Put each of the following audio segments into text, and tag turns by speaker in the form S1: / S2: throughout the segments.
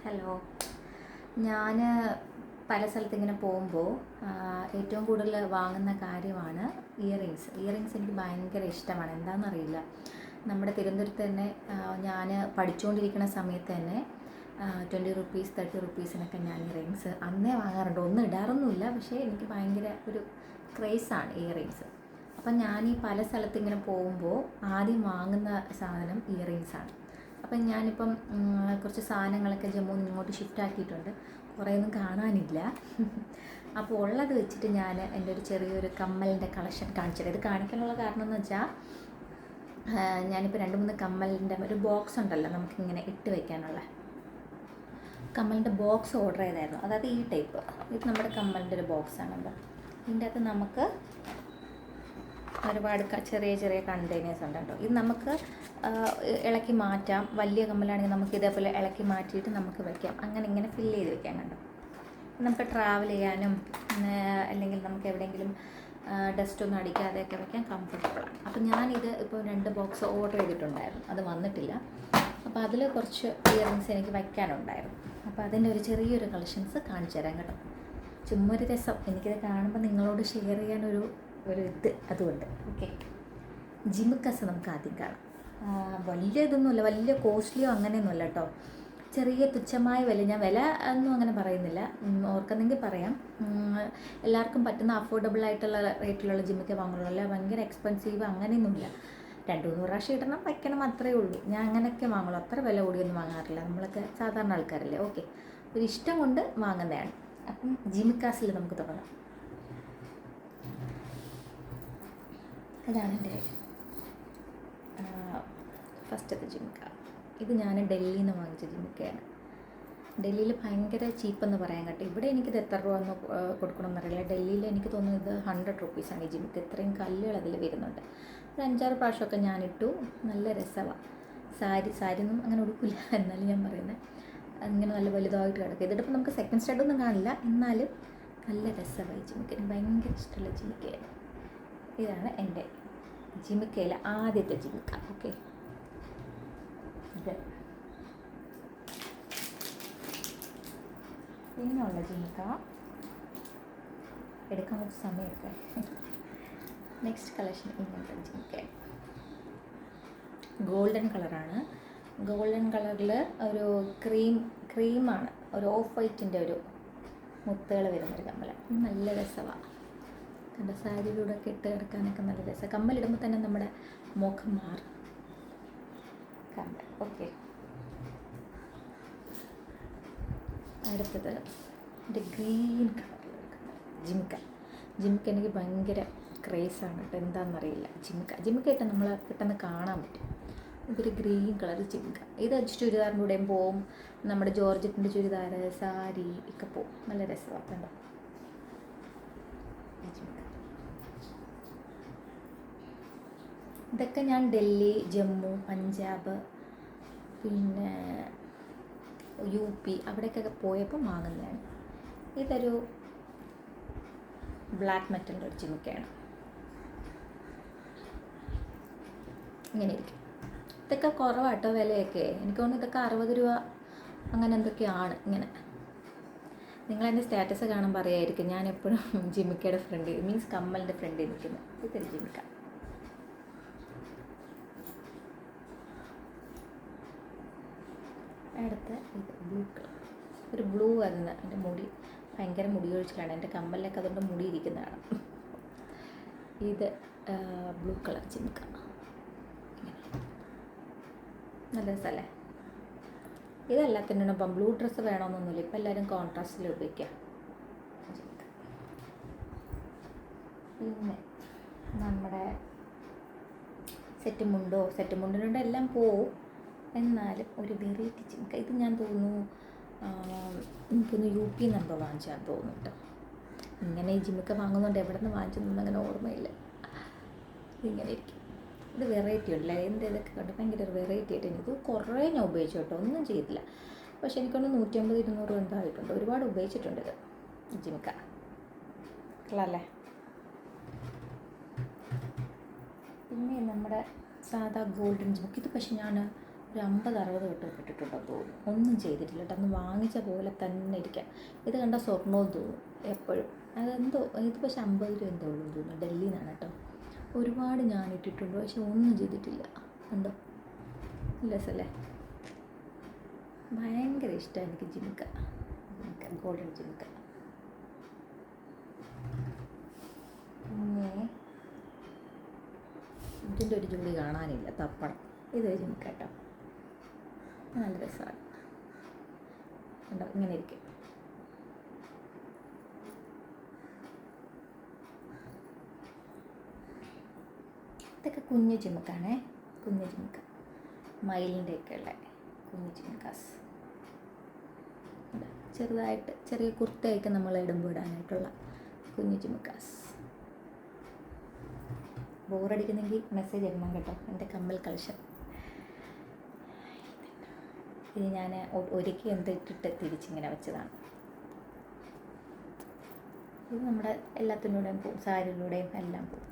S1: Hello. ഞാൻ പല സ്ഥലത്തിങ്ങനെ പോകുമ്പോൾ ഏറ്റവും കൂടുതൽ വാങ്ങുന്ന കാര്യമാണ് ഇയറിങ്സ് എനിക്ക് ഭയങ്കര ഇഷ്ടമാണ്. എന്താണെന്നറിയില്ല, നമ്മുടെ തിരുവനന്തപുരത്ത് തന്നെ ഞാൻ പഠിച്ചുകൊണ്ടിരിക്കുന്ന സമയത്ത് തന്നെ 20 റുപ്പീസ് 30 റുപ്പീസിനൊക്കെ ഞാൻ ഇയറിങ്സ് അന്നേ വാങ്ങാറുണ്ട്. ഒന്നും ഇടാറൊന്നുമില്ല, പക്ഷേ എനിക്ക് ഭയങ്കര ഒരു ക്രേസാണ് ഇയറിങ്സ്. അപ്പം ഞാൻ ഈ പല സ്ഥലത്തിങ്ങനെ പോകുമ്പോൾ ആദ്യം വാങ്ങുന്ന സാധനം ഇയറിങ്സാണ്. അപ്പം ഞാനിപ്പം കുറച്ച് സാധനങ്ങളൊക്കെ ജമ്മുവിൽ നിന്ന് ഇങ്ങോട്ട് ഷിഫ്റ്റ് ആക്കിയിട്ടുണ്ട്. കുറേയൊന്നും കാണാനില്ല. അപ്പോൾ ഉള്ളത് വെച്ചിട്ട് ഞാൻ എൻ്റെ ഒരു ചെറിയൊരു കമ്മലിൻ്റെ കളക്ഷൻ കാണിച്ചത്. ഇത് കാണിക്കാനുള്ള കാരണം എന്ന് വെച്ചാൽ, ഞാനിപ്പോൾ 2-3 കമ്മലിൻ്റെ ഒരു ബോക്സ് ഉണ്ടല്ലോ, നമുക്കിങ്ങനെ ഇട്ട് വയ്ക്കാനുള്ള കമ്മലിൻ്റെ ബോക്സ് ഓർഡർ ചെയ്തായിരുന്നു. അതായത് ഈ ടൈപ്പ്, ഇത് നമ്മുടെ കമ്മലിൻ്റെ ഒരു ബോക്സാണല്ലോ. ഇതിൻ്റെ അകത്ത് നമുക്ക് ഒരുപാട് ചെറിയ ചെറിയ കണ്ടെയ്നേഴ്സ് ഉണ്ട് കേട്ടോ. ഇത് നമുക്ക് ഇളക്കി മാറ്റാം. വലിയ കമ്മലാണെങ്കിൽ നമുക്ക് ഇതേപോലെ ഇളക്കി മാറ്റിയിട്ട് നമുക്ക് വയ്ക്കാം. അങ്ങനെ ഇങ്ങനെ ഫില്ല് ചെയ്ത് വെക്കാം കണ്ടോ. നമുക്ക് ട്രാവൽ ചെയ്യാനും അല്ലെങ്കിൽ നമുക്ക് എവിടെയെങ്കിലും ഡസ്റ്റ് ഒന്നും അടിക്കാതെയൊക്കെ വയ്ക്കാൻ കംഫർട്ടബിളാണ്. അപ്പോൾ ഞാനിത് ഇപ്പോൾ 2 ബോക്സ് ഓർഡർ ചെയ്തിട്ടുണ്ടായിരുന്നു, അത് വന്നിട്ടില്ല. അപ്പോൾ അതിൽ കുറച്ച് ഇയറിങ്സ് എനിക്ക് വയ്ക്കാനുണ്ടായിരുന്നു. അപ്പോൾ അതിൻ്റെ ഒരു ചെറിയൊരു കളക്ഷൻസ് കാണിച്ചു തരാം കേട്ടോ. ചുമ്മാ ഒരു രസം, എനിക്കിത് കാണുമ്പോൾ നിങ്ങളോട് ഷെയർ ചെയ്യാനൊരു ഇത് അതുകൊണ്ട്. ഓക്കെ, ജിമിക്കസ് നമുക്ക് ആദ്യം കാണാം. വലിയ ഇതൊന്നുമില്ല, വലിയ കോസ്റ്റ്ലിയോ അങ്ങനെയൊന്നുമല്ല കേട്ടോ. ചെറിയ തുച്ഛമായ വില, ഞാൻ വില ഒന്നും അങ്ങനെ പറയുന്നില്ല, ഓർക്കുന്നെങ്കിൽ പറയാം. എല്ലാവർക്കും പറ്റുന്ന അഫോർഡബിൾ ആയിട്ടുള്ള റേറ്റിലുള്ള ജിമിക്ക വാങ്ങുള്ളൂ, അല്ല ഭയങ്കര എക്സ്പെൻസീവ് അങ്ങനെയൊന്നുമില്ല. 2-3 പ്രാവശ്യം ഇടണം, വയ്ക്കണം, അത്രേ ഉള്ളൂ. ഞാൻ അങ്ങനെയൊക്കെ വാങ്ങുള്ളൂ, അത്ര വില കൂടിയൊന്നും വാങ്ങാറില്ല. നമ്മളൊക്കെ സാധാരണ ആൾക്കാരല്ലേ. ഓക്കെ, ഒരു ഇഷ്ടം കൊണ്ട് വാങ്ങുന്നതാണ്. അപ്പം ജിമിക്കാസിൽ നമുക്ക് തുടങ്ങാം. ഇതാണ് എൻ്റെ ഫസ്റ്റത്തെ ജിമിക്ക. ഇത് ഞാൻ ഡൽഹിയിൽ നിന്ന് വാങ്ങിച്ച ജിമിക്കയാണ്. ഡൽഹിയിൽ ഭയങ്കര ചീപ്പെന്ന് പറയാൻ കേട്ടോ. ഇവിടെ എനിക്കിത് എത്ര രൂപ എന്ന് കൊടുക്കണമെന്നറിയില്ല. ഡൽഹിയിൽ എനിക്ക് തോന്നുന്നു ഇത് 100 റുപ്പീസാണ് ഈ ജിമിക്ക. ഇത്രയും കല്ലുകൾ അതിൽ വരുന്നുണ്ട്. ഒരു 5-6 പ്രാവശ്യമൊക്കെ ഞാനിട്ടു. നല്ല രസമാണ്. സാരി ഒന്നും അങ്ങനെ ഉടുക്കില്ല, എന്നാലും ഞാൻ പറയുന്നത് അങ്ങനെ നല്ല വലുതായിട്ട് കിടക്കും. ഇതിപ്പോൾ നമുക്ക് സെക്കൻഡ് സ്റ്റഡൊന്നും കാണില്ല, എന്നാലും നല്ല രസമായി ജിമിക്ക. എനിക്ക് ഭയങ്കര ഇഷ്ടമുള്ള ജിമിക്കയാണ്. ഇതാണ് എൻ്റെ ജിമിക്കയിലെ ആദ്യത്തെ ജിമിക്ക. ഓക്കെ, ഇത് പിന്നെയുള്ള ജിമിക്ക എടുക്കാൻ കുറച്ച് സമയമെടുക്കാം. നെക്സ്റ്റ് കളക്ഷൻ ഇങ്ങനത്തെ ജിമിക്കയാണ്. ഗോൾഡൻ കളറാണ്. ഗോൾഡൻ കളറിൽ ഒരു ക്രീമാണ്, ഒരു ഓഫ് വൈറ്റിൻ്റെ ഒരു മുത്തുകൾ വരുന്നൊരു കമ്മൽ. നല്ല രസമാണ് കണ്ട. സാരിയിലൂടെ ഒക്കെ ഇട്ട് കിടക്കാനൊക്കെ നല്ല രസം. കമ്മലിടുമ്പോൾ തന്നെ നമ്മുടെ മുഖം മാറും. കമ്മൽ. ഓക്കെ, അടുത്തത് ഒരു ഗ്രീൻ കളറിലുള്ള ജിമിക്ക എനിക്ക് ഭയങ്കര ക്രേസാണ് കേട്ടോ. എന്താണെന്നറിയില്ല, ജിമിക്ക ഇട്ട് നമ്മൾ പെട്ടെന്ന് കാണാൻ പറ്റും. ഇതൊരു ഗ്രീൻ കളർ ജിമിക്ക. ഇത് ചുരിദാറിൻ്റെ കൂടെയും പോവും, നമ്മുടെ ജോർജറ്റിൻ്റെ ചുരിദാർ, സാരി ഒക്കെ പോവും. നല്ല രസമാണ് കണ്ടോ ജിമിക്ക. ഇതൊക്കെ ഞാൻ ഡൽഹി, ജമ്മു, പഞ്ചാബ്, പിന്നെ UP അവിടേക്കൊക്കെ പോയപ്പോൾ വാങ്ങുന്നതാണ്. ഇതൊരു ബ്ലാക്ക് മെറ്റലിൻ്റെ ഒരു ജിമിക്കയാണ്. ഇങ്ങനെ ഇരിക്കും. ഇതൊക്കെ കുറവാട്ടോ വിലയൊക്കെ. എനിക്ക് തോന്നുന്നു ഇതൊക്കെ 60 രൂപ അങ്ങനെ എന്തൊക്കെയാണ്. ഇങ്ങനെ നിങ്ങളെൻ്റെ സ്റ്റാറ്റസ് കാണുമ്പോൾ അറിയായിരിക്കും ഞാൻ എപ്പോഴും ജിമിക്കയുടെ ഫ്രണ്ട്, മീൻസ് കമ്മലിൻ്റെ ഫ്രണ്ടിൽ നിൽക്കുന്നത്. ഇതൊരു ജിമിക്ക. അടുത്ത ഇത് ബ്ലൂ കളർ, ഒരു ബ്ലൂ വരുന്ന. എൻ്റെ മുടി ഭയങ്കര മുടി ഒഴിച്ചിലാണ്, എൻ്റെ കമ്മലിലൊക്കെ അതുകൊണ്ട് മുടി ഇരിക്കുന്നതാണ്. ഇത് ബ്ലൂ കളർ ജിമിക്ക. നല്ല രസമല്ലേ. ഇതെല്ലാത്തിനും ഇപ്പം ബ്ലൂ ഡ്രസ്സ് വേണമെന്നൊന്നുമില്ല, ഇപ്പം എല്ലാവരും കോൺട്രാസ്റ്റിൽ ഉപയോഗിക്കുക. പിന്നെ നമ്മുടെ സെറ്റ് മുണ്ടിനോട് എല്ലാം പോവും, എന്നാലും ഒരു വെറൈറ്റി ജിമിക്ക. ഇത് ഞാൻ തോന്നുന്നു എനിക്കൊന്ന് UP എന്നെന്തോ വാങ്ങിച്ചാൽ തോന്നുന്നു കേട്ടോ. ഇങ്ങനെ ഈ ജിമിക്ക വാങ്ങുന്നതുകൊണ്ട് എവിടെ നിന്ന് വാങ്ങിച്ചൊന്നും അങ്ങനെ ഓർമ്മയില്ല. ഇതിങ്ങനെ ഇരിക്കും. ഇത് വെറൈറ്റി ഉണ്ടല്ലേ, എൻ്റെ ഇതൊക്കെ കണ്ട് ഭയങ്കര ഒരു വെറൈറ്റി ആയിട്ട്. എനിക്ക് കുറേ ഞാൻ ഉപയോഗിച്ചു കേട്ടോ, ഒന്നും ചെയ്തില്ല. പക്ഷെ എനിക്കൊന്ന് 150-200 എന്തോ ആയിട്ടുണ്ട്. ഒരുപാട് ഉപയോഗിച്ചിട്ടുണ്ട് ഇത് ജിമിക്ക. കളല്ലേ. പിന്നെ നമ്മുടെ സാധാ ഗോൾഡൻ ജിമിക്ക. ഇത് പക്ഷെ ഞാൻ ഒരു 50-60 വട്ടം ഇട്ടിട്ടുണ്ടെന്ന് തോന്നുന്നു. ഒന്നും ചെയ്തിട്ടില്ല കേട്ടോ, അന്ന് വാങ്ങിച്ച പോലെ തന്നെ ഇരിക്കാം. ഇത് കണ്ട സ്വർണ്ണവും തോന്നും എപ്പോഴും. അതെന്തോ ഇത് പക്ഷേ 50 രൂപ എന്തോ ഉള്ളൂ തോന്നുന്നു, ഡൽഹിയിൽ നിന്നാണ് കേട്ടോ. ഒരുപാട് ഞാൻ ഇട്ടിട്ടുണ്ട്, പക്ഷെ ഒന്നും ചെയ്തിട്ടില്ല. കണ്ടോ രസമല്ലേ? ഭയങ്കര ഇഷ്ടമാണ് എനിക്ക് ജിമിക്ക, ഗോൾഡൻ ജിമിക്ക. പിന്നെ ഇതിൻ്റെ ഒരു ജോലി കാണാനില്ല, തപ്പണം. ഇതൊരു ജിമിക്ക കേട്ടോ, നല്ല രസമാണ്. കണ്ടോ ഇങ്ങനെ ഇരിക്കും. ഇതൊക്കെ കുഞ്ഞു ജിമുക്കാണേ, കുഞ്ഞു ജിമുക്ക, മയിലിൻ്റെയൊക്കെ ഉള്ള കുഞ്ഞു ജിമുക്കാസ്. ചെറുതായിട്ട് ചെറിയ കുർത്തയൊക്കെ നമ്മൾ ഇടുമ്പോൾ ഇടാനായിട്ടുള്ള കുഞ്ഞു ജിമുക്കാസ്. ബോറടിക്കുന്നെങ്കിൽ മെസ്സേജ് ഇടണം കേട്ടോ, എൻ്റെ കമ്മൽ കളക്ഷൻ. ഇത് ഞാൻ ഒരുക്കി എന്തിട്ടിട്ട് തിരിച്ചിങ്ങനെ വെച്ചതാണ്. ഇത് നമ്മുടെ എല്ലാത്തിലൂടെയും പോവും, സാരിയിലൂടെയും എല്ലാം പോവും.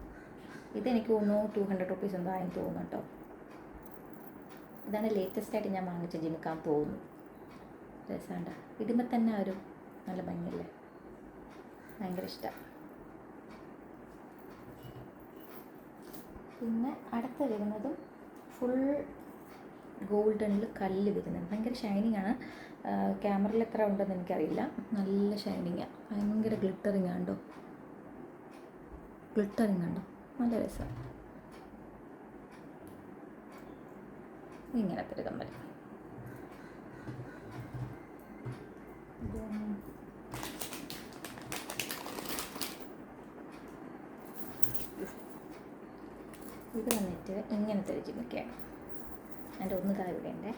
S1: ഇതെനിക്ക് തോന്നുന്നു 200 റുപ്പീസ് എന്തോ ആയെന്ന് തോന്നുന്നു കേട്ടോ. ഇതാണ് ലേറ്റസ്റ്റായിട്ട് ഞാൻ വാങ്ങിച്ച ജിമിക്കാൻ തോന്നുന്നു. രസമുണ്ട, ഇടുമ്പോൾ തന്നെ ഒരു നല്ല ഭംഗിയല്ലേ, ഭയങ്കര ഇഷ്ടമാണ്. പിന്നെ അടുത്ത വരുന്നതും ഫുൾ ഗോൾഡനിൽ കല്ല് വരുന്നത്, ഭയങ്കര ഷൈനിങ് ആണ്. ക്യാമറയിൽ എത്ര ഉണ്ടെന്ന് എനിക്കറിയില്ല, നല്ല ഷൈനിങ്ങാണ്, ഭയങ്കര ഗ്ലിറ്ററിങ് ആണ്ടോ, ഗ്ലിറ്ററിങ് ഉണ്ടോ, നല്ല രസമാണ്. ഇങ്ങനത്തെ ഒരു കമ്മൽ. ഇത് വന്നിട്ട് ഇങ്ങനത്തെ ഒരു ജിമിക്കയാണ്. എൻ്റെ ഒന്ന് ഇവിടെ ഉണ്ട്.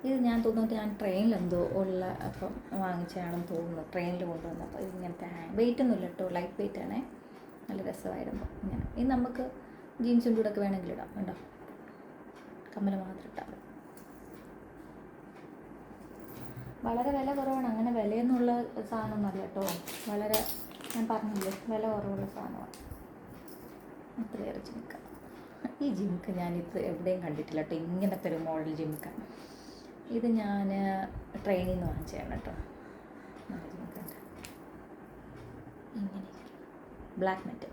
S1: ഇത് ഞാൻ തോന്നുന്നു ഞാൻ ട്രെയിനിലെന്തോ ഉള്ള അപ്പം വാങ്ങിച്ചാണെന്ന് തോന്നുന്നു, ട്രെയിനിൽ കൊണ്ടുവന്നപ്പോൾ. ഇത് ഇങ്ങനത്തെ വെയിറ്റ് ഒന്നുമില്ല കേട്ടോ, ലൈറ്റ് വെയിറ്റ് ആണേ, നല്ല രസമായിരുന്നു. ഇങ്ങനെ ഇത് നമുക്ക് ജീൻസിൻ്റെ കൂടെ ഒക്കെ വേണമെങ്കിൽ ഇടാം. കണ്ടോ, കമ്മൽ മാത്രം ഇട്ടാൽ മതി. വളരെ വില കുറവാണ്, അങ്ങനെ വിലയെന്നുള്ള സാധനമൊന്നുമല്ല കേട്ടോ, വളരെ ഞാൻ പറഞ്ഞില്ലേ വില കുറവുള്ള സാധനമാണ്. അത്രയേറെ ജിമിക്ക. ഈ ജിമിക്ക ഞാനിത് എവിടെയും കണ്ടിട്ടില്ല കേട്ടോ, ഇങ്ങനത്തെ ഒരു മോഡൽ ജിമിക്ക. ഇത് ഞാൻ ട്രെയിനിൽ നിന്ന് വാങ്ങിച്ചതാണ് കേട്ടോ, നല്ല ജിമിക്ക. ഇങ്ങനെ ബ്ലാക്ക് മെറ്റൽ.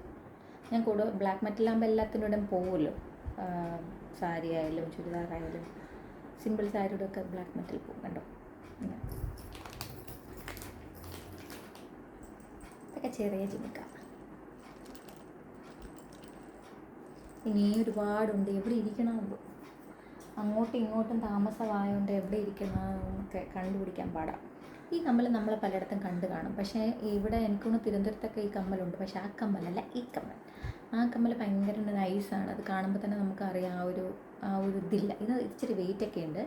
S1: ഞാൻ കൂടുതൽ ബ്ലാക്ക് മെറ്റലാകുമ്പോൾ എല്ലാത്തിനോടും പോകുമല്ലോ, സാരി ആയാലും ചുരിദാറായാലും സിമ്പിൾ സാരിയുടെ ഒക്കെ ബ്ലാക്ക് മെറ്റൽ പോകും. കണ്ടോ ഇതൊക്കെ ചെറിയ ജിമിക്ക. ഇനി ഒരുപാടുണ്ട്, എവിടെ ഇരിക്കണമെന്നോ, അങ്ങോട്ടും ഇങ്ങോട്ടും താമസമായതുകൊണ്ട് എവിടെ ഇരിക്കണമെന്നൊക്കെ കണ്ടുപിടിക്കാൻ പാടാം. ഈ കമ്മൽ നമ്മൾ പലയിടത്തും കണ്ടു കാണും, പക്ഷേ ഇവിടെ എനിക്കൊന്ന് തിരുവനന്തപുരത്തൊക്കെ ഈ കമ്മലുണ്ട്, പക്ഷേ ആ കമ്മലല്ല ഈ കമ്മൽ. ആ കമ്മൽ ഭയങ്കര നൈസാണ്, അത് കാണുമ്പോൾ തന്നെ നമുക്കറിയാം ആ ഒരു ഇതില്ല. ഇത് ഇച്ചിരി വെയിറ്റൊക്കെ ഉണ്ട്,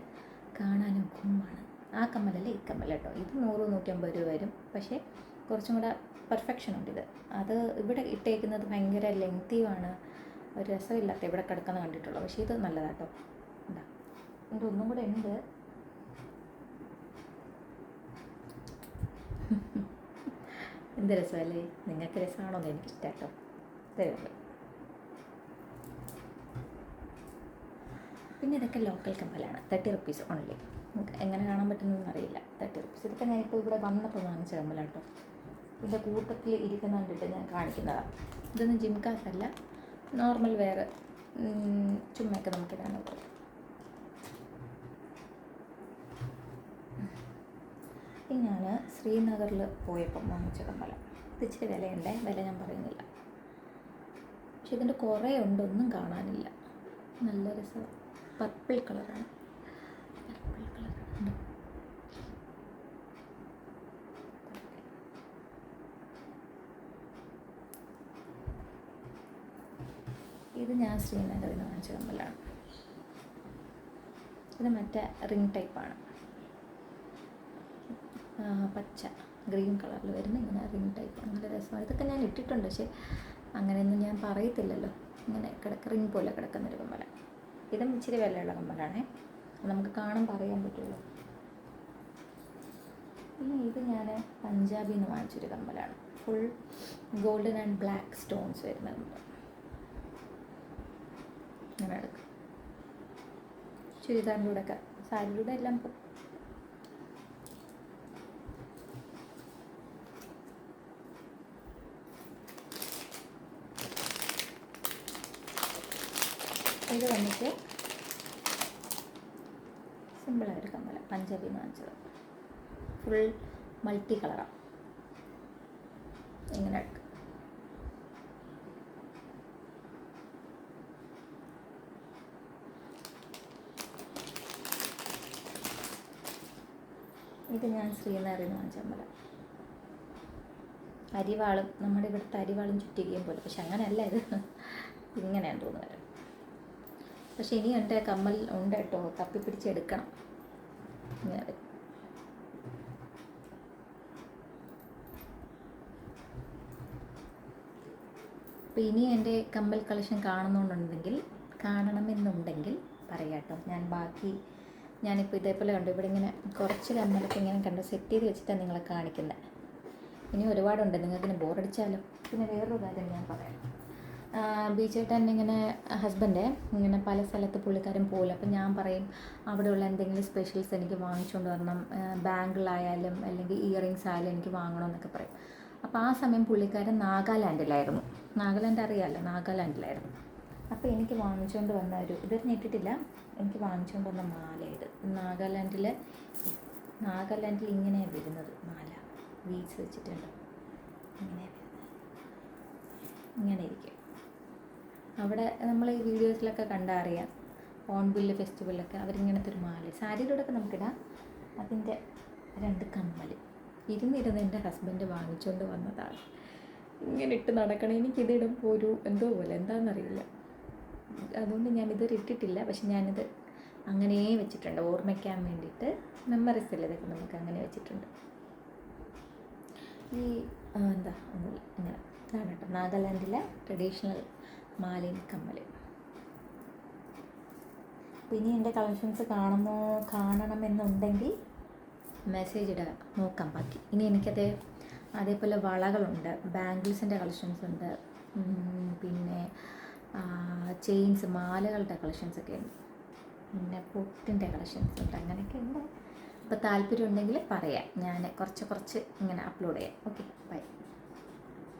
S1: കാണാനും കുമ്മാണ്. ആ കമ്മലല്ല ഈ കമ്മൽ കേട്ടോ. ഇത് 100-150 രൂപ വരും, പക്ഷേ കുറച്ചും കൂടെ പെർഫെക്ഷൻ ഉണ്ട് ഇത്. അത് ഇവിടെ ഇട്ടേക്കുന്നത് ഭയങ്കര ലെങ്തിയുമാണ്, ഒരു രസമില്ലാത്ത ഇവിടെ കിടക്കുന്ന കണ്ടിട്ടുള്ളൂ. പക്ഷേ ഇത് നല്ലതാട്ടോ. എന്താ എൻ്റെ ഒന്നും കൂടെ ഉണ്ട്. എന്ത് രസമല്ലേ, നിങ്ങൾക്ക് രസമാണോ എന്ന് എനിക്കിഷ്ടം കേട്ടോ. തരുന്നുണ്ട്. പിന്നെ ഇതൊക്കെ ലോക്കൽ കമ്മലാണ്, 30 റുപ്പീസ് ഓൺലി. എങ്ങനെ കാണാൻ പറ്റുന്നതെന്ന് അറിയില്ല, 30 റുപ്പീസ്. ഇതൊക്കെ ഞാനിപ്പോൾ ഇവിടെ വന്നപ്പോൾ വാങ്ങിച്ച കമ്മലാട്ടോ. ഇതിൻ്റെ കൂട്ടത്തിൽ ഇരിക്കുന്ന കണ്ടിട്ട് ഞാൻ കാണിക്കുന്നതാണ്. ഇതൊന്നും ജിംകാസല്ല, നോർമൽ വേറെ ചുമ്മയൊക്കെ നമുക്കിടാണ് പോലെ. ഇത് ഞാൻ ശ്രീനഗറിൽ പോയപ്പം വാങ്ങിച്ച കമ്മല. ഇത് ഇച്ചിരി വിലയുണ്ടേ, വില ഞാൻ പറയുന്നില്ല. പക്ഷെ ഇതിൻ്റെ കുറേ ഉണ്ട്, ഒന്നും കാണാനില്ല. നല്ല രസമാണ്, പർപ്പിൾ കളറാണ്. ഇത് ഞാൻ ശ്രീനഗറിൽ നിന്ന് വാങ്ങിച്ച കമ്മലാണ്. ഇത് മറ്റേ റിംഗ് ടൈപ്പാണ്, പച്ച ഗ്രീൻ കളറിൽ വരുന്ന ഇങ്ങനെ റിംഗ് ടൈപ്പാണ്, നല്ല രസമാണ്. ഇതൊക്കെ ഞാൻ ഇട്ടിട്ടുണ്ട്, പക്ഷേ അങ്ങനെയൊന്നും ഞാൻ പറയത്തില്ലല്ലോ. ഇങ്ങനെ റിംഗ് പോലെ കിടക്കുന്നൊരു കമ്മല. ഇതും ഇച്ചിരി വിലയുള്ള കമ്മലാണേ, നമുക്ക് കാണുമ്പോൾ അറിയാൻ പറ്റുമല്ലോ. പിന്നെ ഇത് ഞാൻ പഞ്ചാബിൽ നിന്ന് വാങ്ങിച്ചൊരു കമ്മലാണ്, full golden and black stones വരുന്ന കമ്മൽ. ഇങ്ങനെ എടുക്കും. ചുരിദാറിൻ്റെ കൂടെ ഒക്കെ, സാരിയുടെ കൂടെ എല്ലാം പോകും. ഇത് വന്നിട്ട് സിമ്പിളായൊരു കമ്മല, പഞ്ചാബി വാങ്ങിച്ചത്, ഫുൾ മൾട്ടി കളറാണ്. ഇങ്ങനെ എടുക്കും. ഇത് ഞാൻ ശ്രീനഗറിൽ നിന്ന് വാങ്ങിച്ച കമ്മല. അരിവാളും, നമ്മുടെ ഇവിടുത്തെ അരിവാളും ചുറ്റികയും പോലെ, പക്ഷെ അങ്ങനെയല്ല ഇത്, ഇങ്ങനെയാണ് തോന്നുന്നത്. പക്ഷെ ഇനി എൻ്റെ കമ്മൽ ഉണ്ട് കേട്ടോ, തപ്പി പിടിച്ചെടുക്കണം. ഇങ്ങനെ വരും. അപ്പോൾ ഇനി എൻ്റെ കമ്മൽ കളക്ഷൻ കാണണമെന്നുണ്ടെങ്കിൽ പറയാട്ടോ. ഞാനിപ്പോൾ ഇതേപോലെ കണ്ടു, ഇവിടെ ഇങ്ങനെ കുറച്ച് കമ്മലൊക്കെ ഇങ്ങനെ കണ്ടു സെറ്റ് ചെയ്ത് വെച്ചിട്ടാണ് നിങ്ങളെ കാണിക്കുന്നത്. ഇനി ഒരുപാടുണ്ട്, നിങ്ങൾക്കിങ്ങനെ ബോറടിച്ചാലോ. പിന്നെ വേറൊരു കാര്യം ഞാൻ പറയാം. ബീച്ചേട്ടൻ ഇങ്ങനെ ഹസ്ബൻഡ് ഇങ്ങനെ പല സ്ഥലത്ത് പുള്ളിക്കാരൻ പോകില്ല. അപ്പം ഞാൻ പറയും അവിടെയുള്ള എന്തെങ്കിലും സ്പെഷ്യൽസ് എനിക്ക് വാങ്ങിച്ചുകൊണ്ട് വരണം, ബാങ്കിളായാലും അല്ലെങ്കിൽ ഇയറിങ്സ് ആയാലും എനിക്ക് വാങ്ങണമെന്നൊക്കെ പറയും. അപ്പോൾ ആ സമയം പുള്ളിക്കാരൻ നാഗാലാൻഡിലായിരുന്നു. നാഗാലാൻഡ് അറിയാമല്ലോ, നാഗാലാൻഡിലായിരുന്നു. അപ്പോൾ എനിക്ക് വാങ്ങിച്ചുകൊണ്ട് വന്ന ഇതൊരു ഞെട്ടിട്ടില്ല, എനിക്ക് വാങ്ങിച്ചുകൊണ്ട് വന്ന മാല ഇത്. നാഗാലാൻഡിൽ ഇങ്ങനെയാണ് വരുന്നത് മാല, വീച്ച് വെച്ചിട്ടുണ്ട്. ഇങ്ങനെ ഇരിക്കും. അവിടെ നമ്മൾ ഈ വീഡിയോസിലൊക്കെ കണ്ടറിയാം, ഓൺബില്ല് ഫെസ്റ്റിവലൊക്കെ അവരിങ്ങനത്തെ ഒരു മാല, സാരിയിലൂടെയൊക്കെ നമുക്കിടാം. അതിൻ്റെ 2 കമ്മൽ ഇരുന്നിരുന്ന് എൻ്റെ ഹസ്ബൻഡ് വാങ്ങിച്ചുകൊണ്ട് വന്നതാണ്. ഇങ്ങനെ ഇട്ട് നടക്കണം. എനിക്കിതിടുമ്പോൾ ഒരു എന്തോ പോലെ, എന്താണെന്നറിയില്ല. അതുകൊണ്ട് ഞാനിതൊരു ഇട്ടിട്ടില്ല. പക്ഷെ ഞാനിത് അങ്ങനെ വെച്ചിട്ടുണ്ട്, ഓർമ്മിക്കാൻ വേണ്ടിയിട്ട്. മെമ്മറീസ് അല്ലേ ഇതൊക്കെ, നമുക്ക് അങ്ങനെ വെച്ചിട്ടുണ്ട്. ഈ ഒന്നുമില്ല, ഇങ്ങനെ ഇതാണ് കേട്ടോ നാഗാലാൻഡിലെ ട്രഡീഷണൽ മാലയും കമ്മൽ. പിന്നെ എൻ്റെ കളക്ഷൻസ് കാണണമെന്നുണ്ടെങ്കിൽ മെസ്സേജ് ഇടുക, നോക്കാം ബാക്കി. ഇനി അതേപോലെ വളകളുണ്ട്, ബാംഗിൾസിൻ്റെ കളക്ഷൻസ് ഉണ്ട്, പിന്നെ ചെയിൻസ്, മാലകളുടെ കളക്ഷൻസൊക്കെ ഉണ്ട്, പിന്നെ പൊട്ടിൻ്റെ കളക്ഷൻസ് ഉണ്ട്, അങ്ങനെയൊക്കെ ഉണ്ട്. അപ്പോൾ താല്പര്യം ഉണ്ടെങ്കിൽ പറയാം, ഞാൻ കുറച്ച് ഇങ്ങനെ അപ്ലോഡ് ചെയ്യാം. Okay, by.